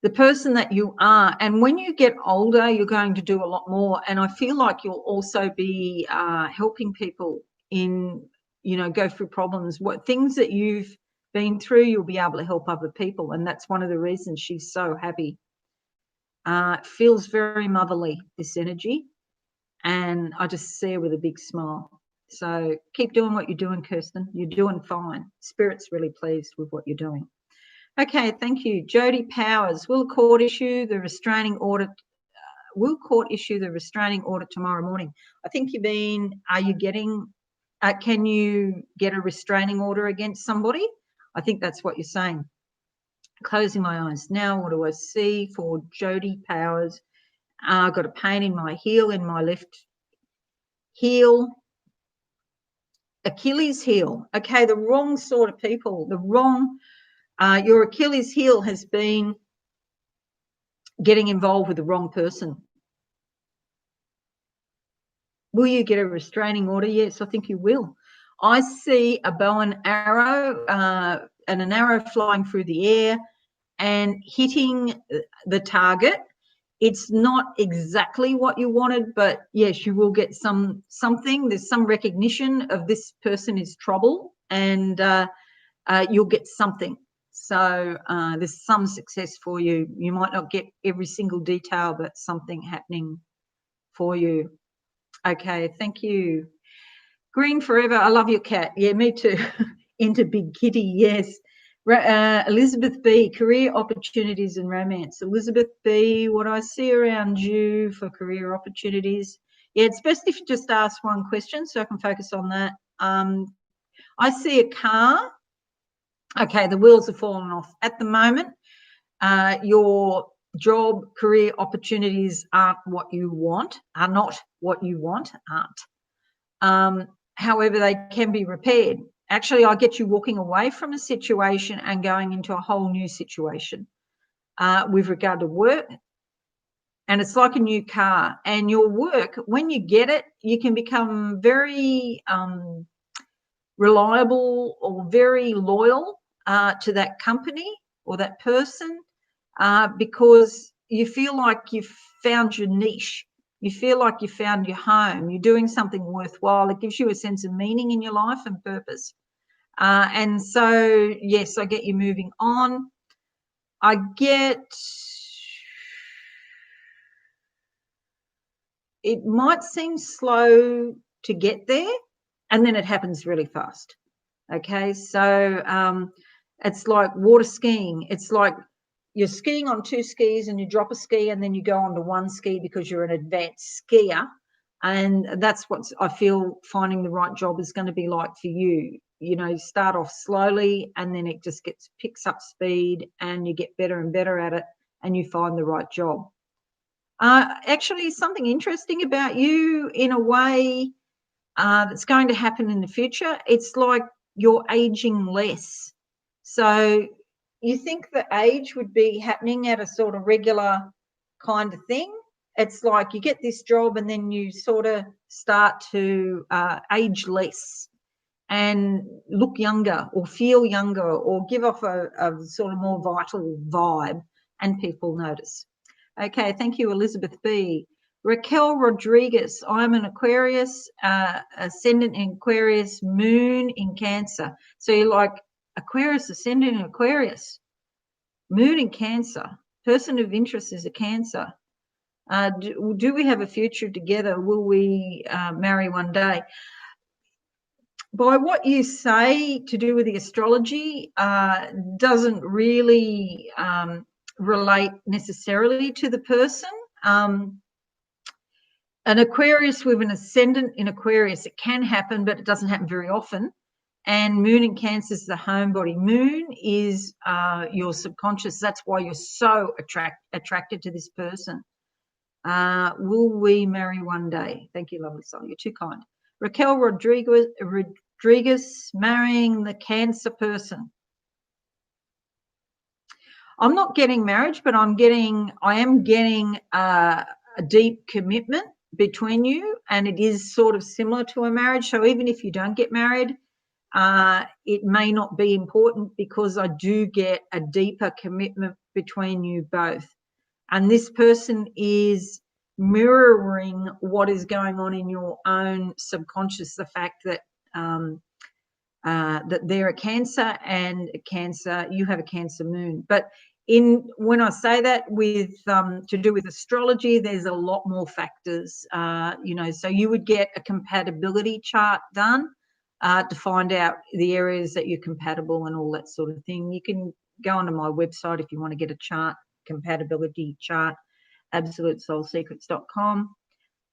The person that you are, and when you get older, you're going to do a lot more. And I feel like you'll also be helping people in, go through problems. What things that you've been through, you'll be able to help other people. And that's one of the reasons she's so happy. It feels very motherly, this energy. And I just see her with a big smile. So keep doing what you're doing, Kirsten. You're doing fine. Spirit's really pleased with what you're doing. Okay, thank you. Jody Powers, will court issue the restraining order? Will court issue the restraining order tomorrow morning? I think you mean, are you getting? Can you get a restraining order against somebody? I think that's what you're saying. Closing my eyes now. What do I see for Jody Powers? I've got a pain in my heel, in my left heel. Achilles heel. Okay, the wrong sort of people. The wrong. Your Achilles heel has been getting involved with the wrong person. Will you get a restraining order? Yes, I think you will. I see a bow and arrow and an arrow flying through the air and hitting the target. It's not exactly what you wanted, but yes, you will get something. There's some recognition of this person is trouble and you'll get something. So there's some success for you. You might not get every single detail, but something happening for you. Okay, thank you. Green forever. I love your cat. Yeah, me too. Into Big Kitty, yes. Elizabeth B, career opportunities and romance. Elizabeth B, what I see around you for career opportunities. Yeah, it's best if you just ask one question so I can focus on that. I see a car. Okay, the wheels are falling off. At the moment, your job, career opportunities aren't what you want, are not what you want, aren't. However, they can be repaired. Actually, I get you walking away from a situation and going into a whole new situation with regard to work. And it's like a new car. And your work, when you get it, you can become very reliable or very loyal to that company or that person because you feel like you've found your niche. You feel like you found your home. You're doing something worthwhile. It gives you a sense of meaning in your life and purpose. And so, yes, I get you moving on. I get it might seem slow to get there, and then it happens really fast. Okay, so it's like water skiing. It's like you're skiing on 2 skis and you drop a ski and then you go onto 1 ski because you're an advanced skier. And that's what I feel finding the right job is going to be like for you. You know, start off slowly and then it just picks up speed and you get better and better at it and you find the right job. Actually, something interesting about you in a way that's going to happen in the future, it's like you're aging less. So you think the age would be happening at a sort of regular kind of thing. It's like you get this job and then you sort of start to age less and look younger or feel younger or give off a sort of more vital vibe, and people notice. Okay, thank you, Elizabeth B. Raquel Rodriguez, I'm an Aquarius, ascendant in Aquarius, moon in Cancer. So you're like Aquarius, ascendant in Aquarius, moon in Cancer, person of interest is a Cancer. Do we have a future together? Will we marry one day? By what you say to do with the astrology doesn't really relate necessarily to the person. An Aquarius with an ascendant in Aquarius, it can happen, but it doesn't happen very often. And moon in Cancer is the home body. Moon is your subconscious. That's why you're so attracted to this person. Will we marry one day? Thank you, lovely soul. You're too kind. Raquel Rodriguez marrying the Cancer person. I'm not getting marriage, but I am getting a deep commitment between you, and it is sort of similar to a marriage. So even if you don't get married, it may not be important because I do get a deeper commitment between you both. And this person is mirroring what is going on in your own subconscious, the fact that that they're a Cancer and a Cancer, you have a Cancer moon. But when I say that with to do with astrology, there's a lot more factors, so you would get a compatibility chart done to find out the areas that you're compatible and all that sort of thing. You can go onto my website if you want to get a chart, compatibility chart, absolutesoulsecrets.com.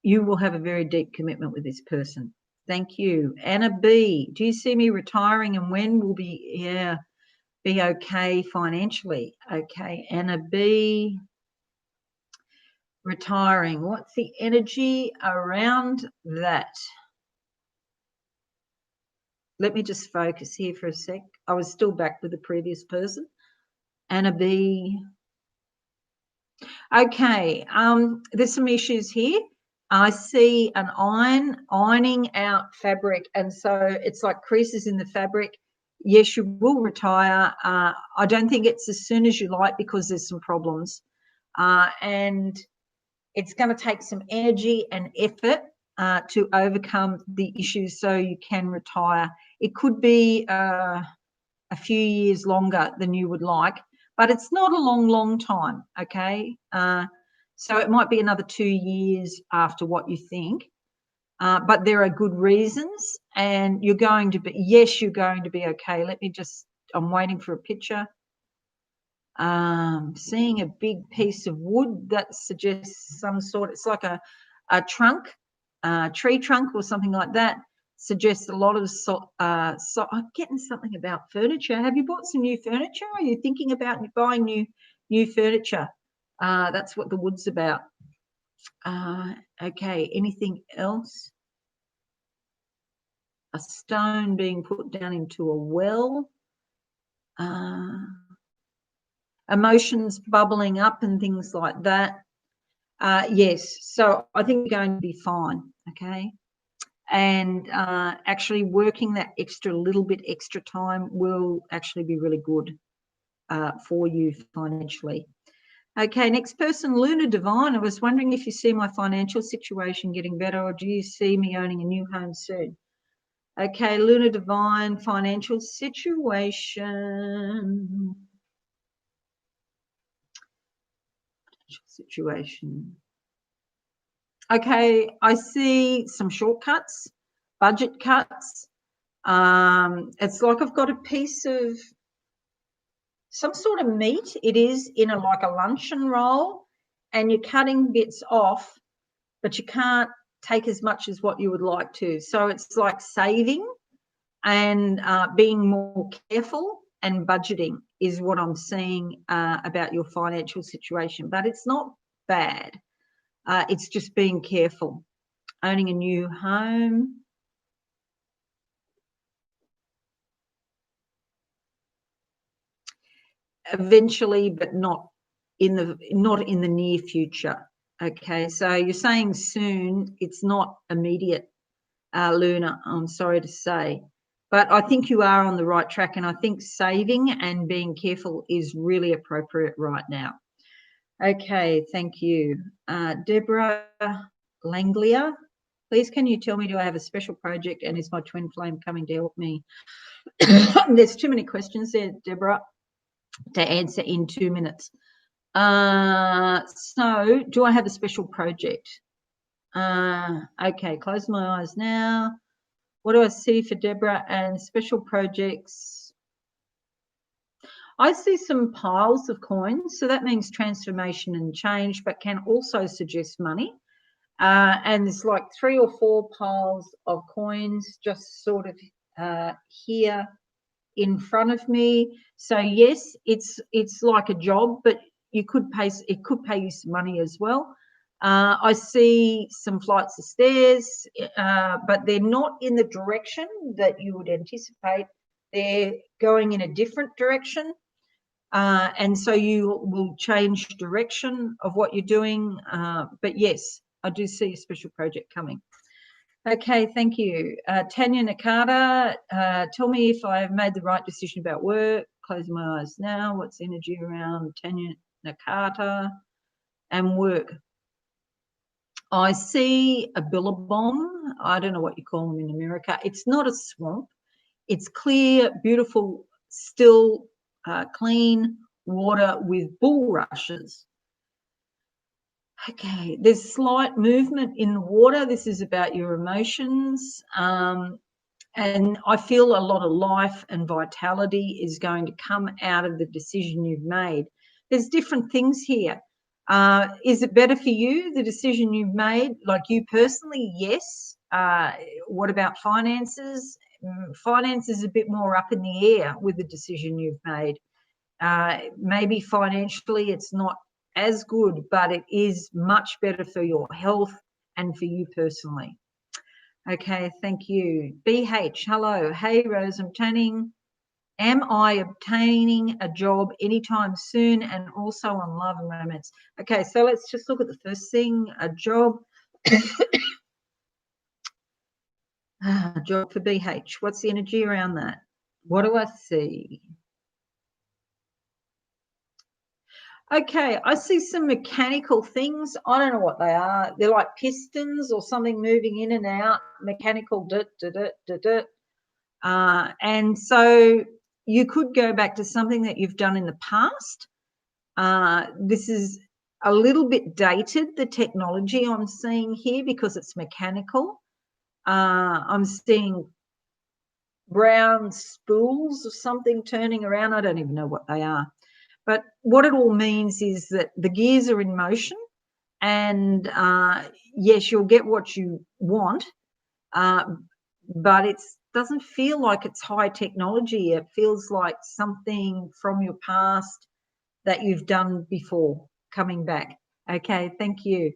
You will have a very deep commitment with this person. Thank you. Anna B, do you see me retiring and when will be okay financially? Okay, Anna B, retiring. What's the energy around that? Let me just focus here for a sec. I was still back with the previous person. Anna B. Okay, there's some issues here. I see an ironing out fabric, and so it's like creases in the fabric. Yes, you will retire. I don't think it's as soon as you like because there's some problems, and it's going to take some energy and effort to overcome the issues so you can retire. It could be a few years longer than you would like, but it's not a long time, okay? So it might be another 2 years after what you think, but there are good reasons, and you're going to be okay. I'm waiting for a picture. Seeing a big piece of wood that suggests some sort, it's like a trunk, tree trunk or something like that, suggests a lot of I'm getting something about furniture. Have you bought some new furniture? Are you thinking about buying new furniture? That's what the wood's about. Okay, anything else? A stone being put down into a well. Emotions bubbling up and things like that. Yes, so I think you're going to be fine, okay? And actually working that little bit extra time will actually be really good for you financially. Okay, next person, Luna Divine. I was wondering if you see my financial situation getting better, or do you see me owning a new home soon? Okay, Luna Divine, financial situation. Okay, I see some shortcuts, budget cuts. It's like I've got a piece of some sort of meat. It is in like a luncheon roll, and you're cutting bits off, but you can't take as much as what you would like to. So it's like saving and being more careful and budgeting is what I'm seeing about your financial situation. But it's not bad. It's just being careful. Owning a new home. Eventually, but not in the near future. Okay, so you're saying soon. It's not immediate, Luna. I'm sorry to say, but I think you are on the right track, and I think saving and being careful is really appropriate right now. Okay, thank you, Deborah Langlia. Please, can you tell me, do I have a special project, and is my twin flame coming to help me? There's too many questions there, Deborah, to answer in 2 minutes. So do I have a special project? Okay, close my eyes now. What do I see for Deborah and special projects? I see some piles of coins, so that means transformation and change, but can also suggest money. And there's like 3 or 4 piles of coins just sort of here in front of me. So yes, it's like a job, but it could pay you some money as well. I see some flights of stairs, but they're not in the direction that you would anticipate. They're going in a different direction. And so you will change direction of what you're doing. But yes, I do see a special project coming. Okay, thank you. Tanya Nakata, tell me if I've made the right decision about work. Close my eyes now. What's the energy around Tanya Nakata and work? I see a billabong. I don't know what you call them in America. It's not a swamp. It's clear, beautiful, still, clean water with bulrushes. Okay, there's slight movement in the water. This is about your emotions. And I feel a lot of life and vitality is going to come out of the decision you've made. There's different things here. Is it better for you, the decision you've made? Like you personally, yes. What about finances? Finance is a bit more up in the air with the decision you've made. Maybe financially it's not as good, but it is much better for your health and for you personally. Okay, thank you. BH, hello. Hey, Rose, am I obtaining a job anytime soon, and also on love and romance? Okay, so let's just look at the first thing, a job. Job for BH. What's the energy around that? What do I see? Okay, I see some mechanical things. I don't know what they are. They're like pistons or something moving in and out, mechanical. And so you could go back to something that you've done in the past. This is a little bit dated, the technology I'm seeing here, because it's mechanical. I'm seeing brown spools of something turning around. I don't even know what they are. But what it all means is that the gears are in motion, and yes, you'll get what you want, but it doesn't feel like it's high technology. It feels like something from your past that you've done before coming back. Okay, thank you.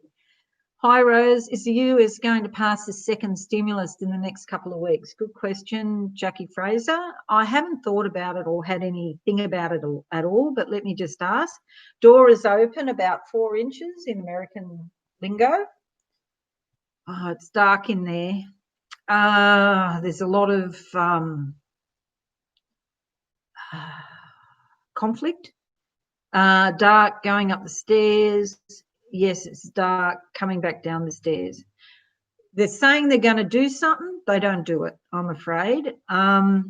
Hi, Rose. Is the US going to pass the second stimulus in the next couple of weeks? Good question, Jackie Fraser. I haven't thought about it or had anything about it at all, but let me just ask. Door is open about 4 inches in American lingo. Oh, it's dark in there. There's a lot of conflict. Dark going up the stairs. Yes, it's dark coming back down the stairs. They're saying they're going to do something. They don't do it, I'm afraid. I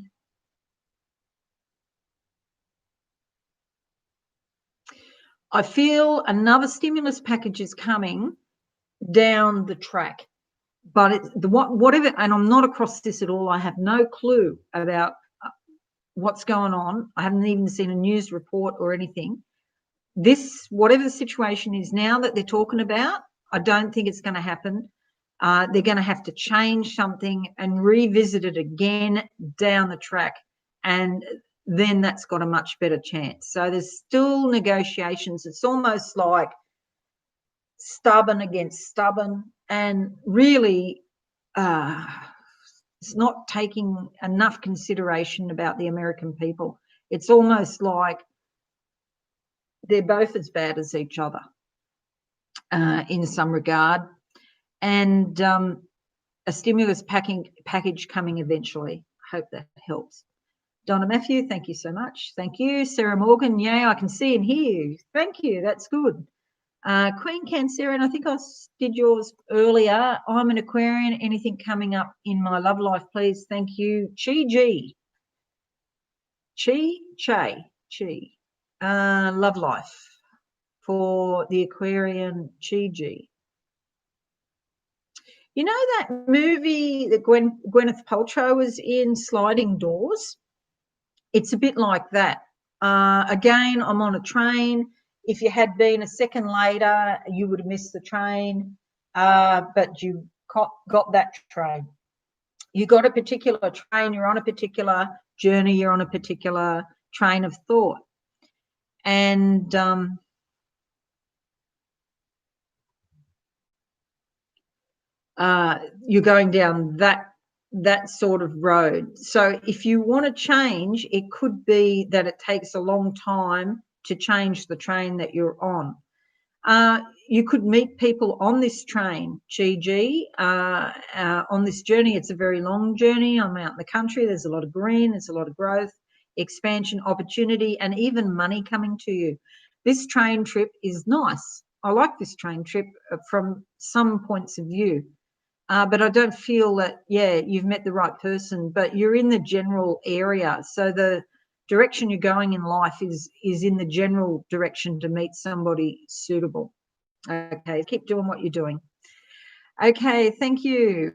feel another stimulus package is coming down the track. But whatever, and I'm not across this at all. I have no clue about what's going on. I haven't even seen a news report or anything. This, whatever the situation is now that they're talking about, I don't think it's going to happen. They're going to have to change something and revisit it again down the track, and then that's got a much better chance. So there's still negotiations. It's almost like stubborn against stubborn, and really it's not taking enough consideration about the American people. It's almost like they're both as bad as each other in some regard. And a stimulus package coming eventually. Hope that helps. Donna Matthew, thank you so much. Thank you. Sarah Morgan, yay, I can see and hear you. Thank you, that's good. Queen Cancer, and I think I did yours earlier. I'm an Aquarian. Anything coming up in my love life, please? Thank you. Chi. Love life for the Aquarian Chi. You know that movie that Gwyneth Paltrow was in, Sliding Doors? It's a bit like that. Again, I'm on a train. If you had been a second later, you would have missed the train, but you got that train. You got a particular train, you're on a particular journey, you're on a particular train of thought. And you're going down that sort of road. So if you want to change, it could be that it takes a long time to change the train that you're on. You could meet people on this train, on this journey. It's a very long journey. I'm out in the country. There's a lot of green. There's a lot of growth, expansion, opportunity, and even money coming to you. This train trip is nice. I like this train trip from some points of view. But I don't feel that, you've met the right person, but you're in the general area. So the direction you're going in life is in the general direction to meet somebody suitable. Okay, keep doing what you're doing. Okay, thank you.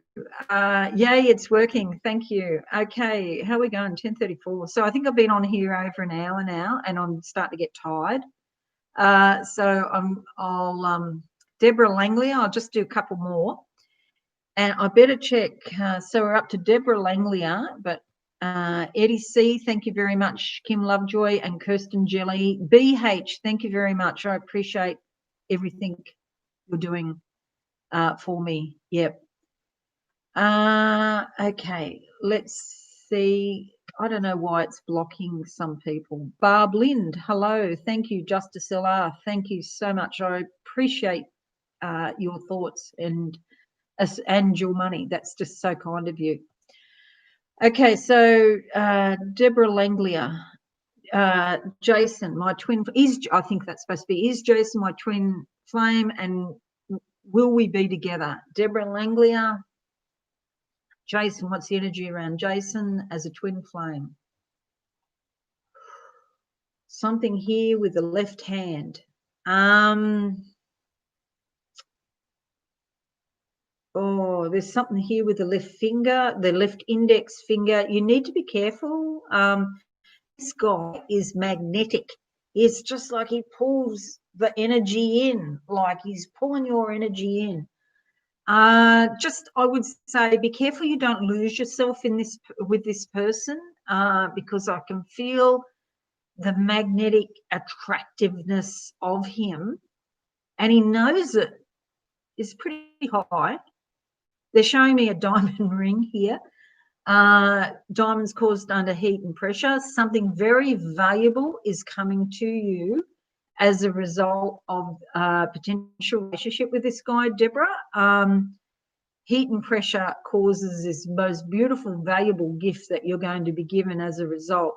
Yay, it's working. Thank you. Okay, how are we going? 10:34. So I think I've been on here over an hour now, and I'm starting to get tired. So I'll Deborah Langley, I'll just do a couple more. And I better check. So we're up to Deborah Langlia, but Eddie C, thank you very much. Kim Lovejoy and Kirsten Jelly. BH, thank you very much. I appreciate everything you're doing for me. Yep. Okay, let's see. I don't know why it's blocking some people. Barb Lind, hello. Thank you, Justice LR. Thank you so much. I appreciate your thoughts and your money. That's just so kind of you. Okay, so Deborah Langlia, Jason, my twin, I think that's supposed to be, is Jason my twin flame, and will we be together? Deborah Langlia, Jason, what's the energy around Jason as a twin flame? Something here with the left hand. Oh, there's something here with the left finger, the left index finger. You need to be careful. This guy is magnetic. It's just like he pulls the energy in, like he's pulling your energy in. I would say be careful you don't lose yourself with this person, because I can feel the magnetic attractiveness of him, and he knows it is pretty high. They're showing me a diamond ring here. Diamonds caused under heat and pressure. Something very valuable is coming to you as a result of a potential relationship with this guy, Deborah. Heat and pressure causes this most beautiful, valuable gift that you're going to be given as a result.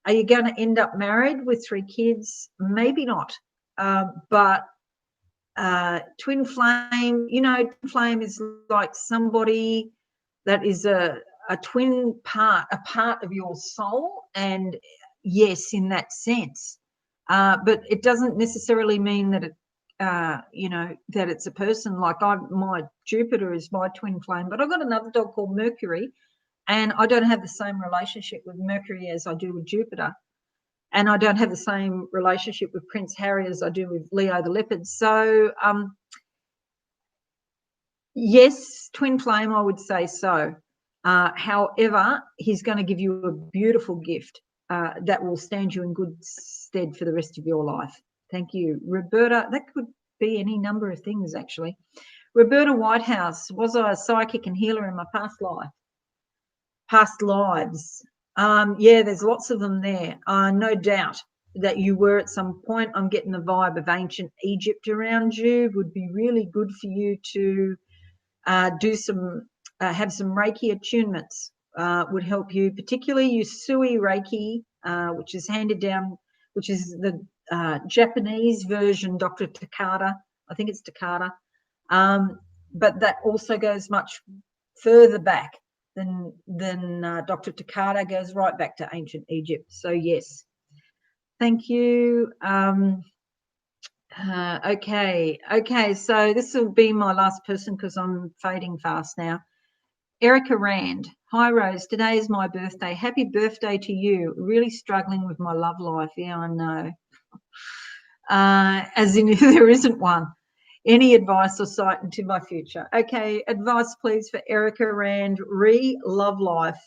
Are you going to end up married with 3 kids? Maybe not. But twin flame, twin flame is like somebody that is a twin part, a part of your soul, and yes, in that sense. But it doesn't necessarily mean that that it's a person. Like my Jupiter is my twin flame, but I've got another dog called Mercury And I don't have the same relationship with Mercury as I do with Jupiter. And I don't have the same relationship with Prince Harry as I do with Leo the Leopard. So, yes, twin flame, I would say so. However, he's going to give you a beautiful gift that will stand you in good stead for the rest of your life. Thank you. Roberta, that could be any number of things, actually. Roberta Whitehouse, was I a psychic and healer in my past lives? Yeah, there's lots of them there. No doubt that you were at some point. I'm getting the vibe of ancient Egypt around you. Would be really good for you to do some, have some Reiki attunements. Would help you, particularly Usui Reiki, which is handed down, which is the Japanese version, Dr. Takata. I think it's Takata. But that also goes much further back than Dr. Takata, goes right back to ancient Egypt. So yes, thank you. Okay, so this will be my last person because I'm fading fast now. Erica Rand. Hi Rose, today is my birthday. Happy birthday to you. Really struggling with my love life. Yeah, I know. As in there isn't one. Any advice or sight into my future? Okay, advice please for Erica Rand, love life.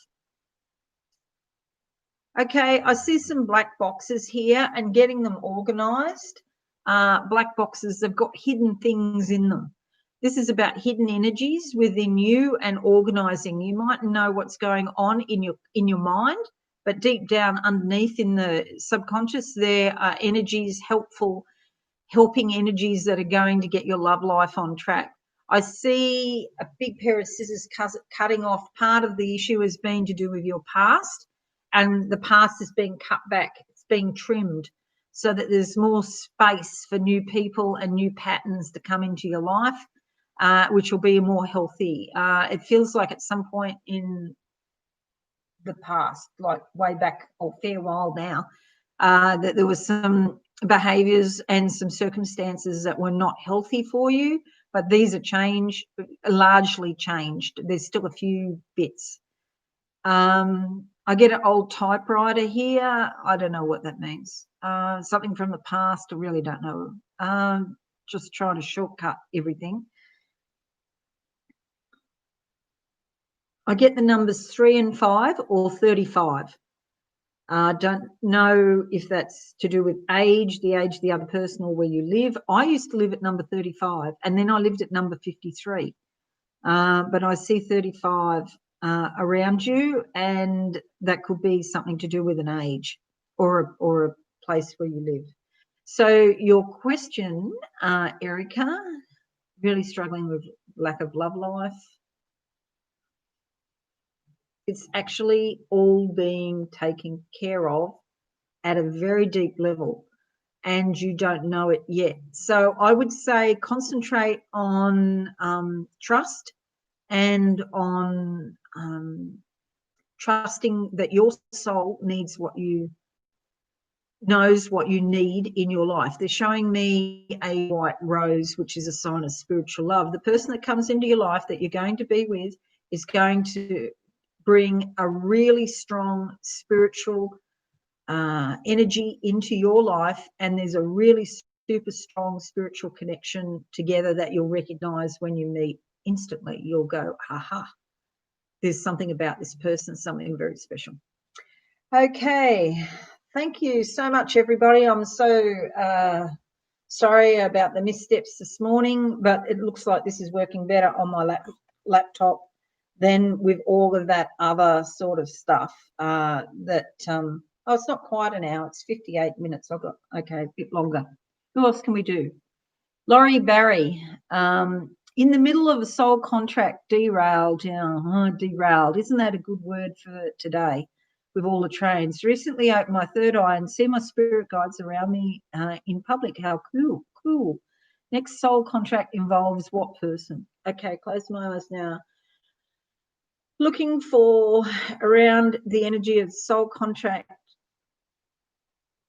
Okay, I see some black boxes here and getting them organised. Black boxes, they've got hidden things in them. This is about hidden energies within you and organising. You might know what's going on in your mind, but deep down underneath in the subconscious, there are energies, helping energies that are going to get your love life on track. I see a big pair of scissors cutting off. Part of the issue has been to do with your past, and the past is being cut back. It's being trimmed so that there's more space for new people and new patterns to come into your life, which will be more healthy. It feels like at some point in the past, like way back a fair while now, that there was some behaviours and some circumstances that were not healthy for you, but these are largely changed. There's still a few bits. I get an old typewriter here. I don't know what that means. Something from the past, I really don't know. Just trying to shortcut everything. I get the numbers 3 and 5 or 35. Don't know if that's to do with age, the age of the other person, or where you live. I used to live at number 35, and then I lived at number 53. But I see 35 around you, and that could be something to do with an age or a place where you live. So your question, Erica, really struggling with lack of love life. It's actually all being taken care of at a very deep level, and you don't know it yet. So I would say concentrate on trust and on trusting that your soul knows what you need in your life. They're showing me a white rose, which is a sign of spiritual love. The person that comes into your life that you're going to be with is going to bring a really strong spiritual energy into your life, and there's a really super strong spiritual connection together that you'll recognize when you meet. Instantly you'll go, aha, there's something about this person, something very special. Okay, thank you so much everybody. I'm so sorry about the missteps this morning, but it looks like this is working better on my laptop than with all of that other sort of stuff oh, it's not quite an hour, it's 58 minutes. I've got, okay, a bit longer. Who else can we do? Laurie Barry, in the middle of a soul contract, derailed. Derailed. Isn't that a good word for today with all the trains? Recently opened my third eye and see my spirit guides around me in public. How cool, cool. Next soul contract involves what person? Okay, close my eyes now. Looking for around the energy of soul contract.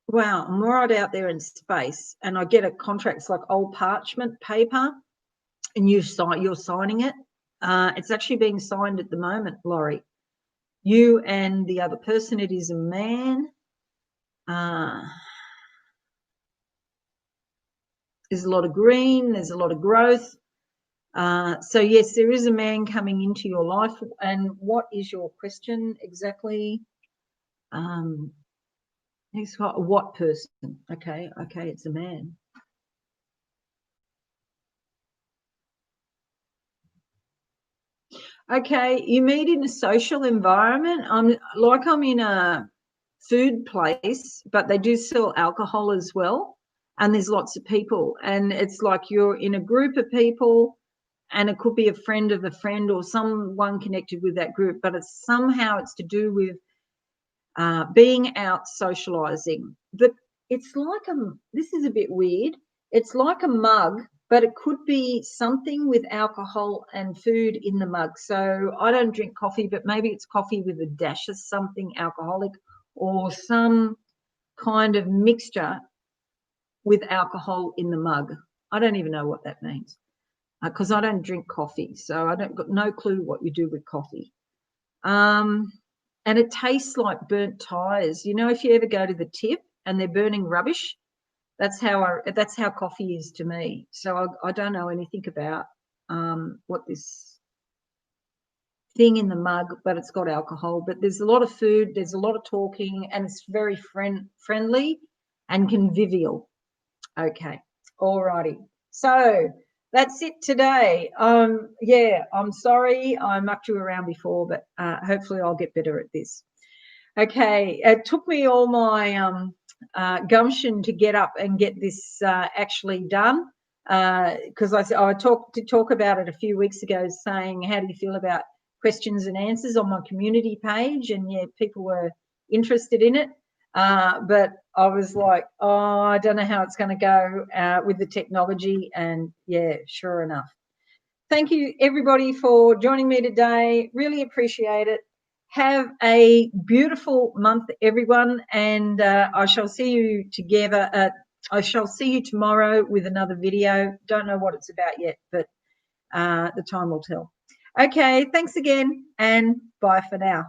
Wow, I'm right out there in space, and I get a contract's like old parchment paper, and you're signing it. It's actually being signed at the moment, Laurie. You and the other person, it is a man. There's a lot of green, there's a lot of growth. So yes, there is a man coming into your life. And what is your question exactly? What person? Okay, it's a man. Okay, you meet in a social environment. I'm in a food place, but they do sell alcohol as well. And there's lots of people. And it's like you're in a group of people, and it could be a friend of a friend or someone connected with that group, but it's to do with being out socializing. But it's like this is a bit weird. It's like a mug, but it could be something with alcohol and food in the mug. So I don't drink coffee, but maybe it's coffee with a dash of something alcoholic or some kind of mixture with alcohol in the mug. I don't even know what that means because I don't drink coffee, so I don't got no clue what you do with coffee. And it tastes like burnt tires. You know, if you ever go to the tip and they're burning rubbish, that's how coffee is to me. So I don't know anything about what this thing in the mug, but it's got alcohol. But there's a lot of food, there's a lot of talking, and it's very friendly and convivial. Okay, all righty. So that's it today. Yeah, I'm sorry I mucked you around before, but hopefully I'll get better at this. Okay, it took me all my gumption to get up and get this actually done because I talk about it a few weeks ago, saying how do you feel about questions and answers on my community page, and yeah, people were interested in it. But I was like, oh, I don't know how it's going to go with the technology. And yeah, sure enough. Thank you, everybody, for joining me today. Really appreciate it. Have a beautiful month, everyone. And I shall see you together. I shall see you tomorrow with another video. Don't know what it's about yet, but the time will tell. Okay, thanks again, and bye for now.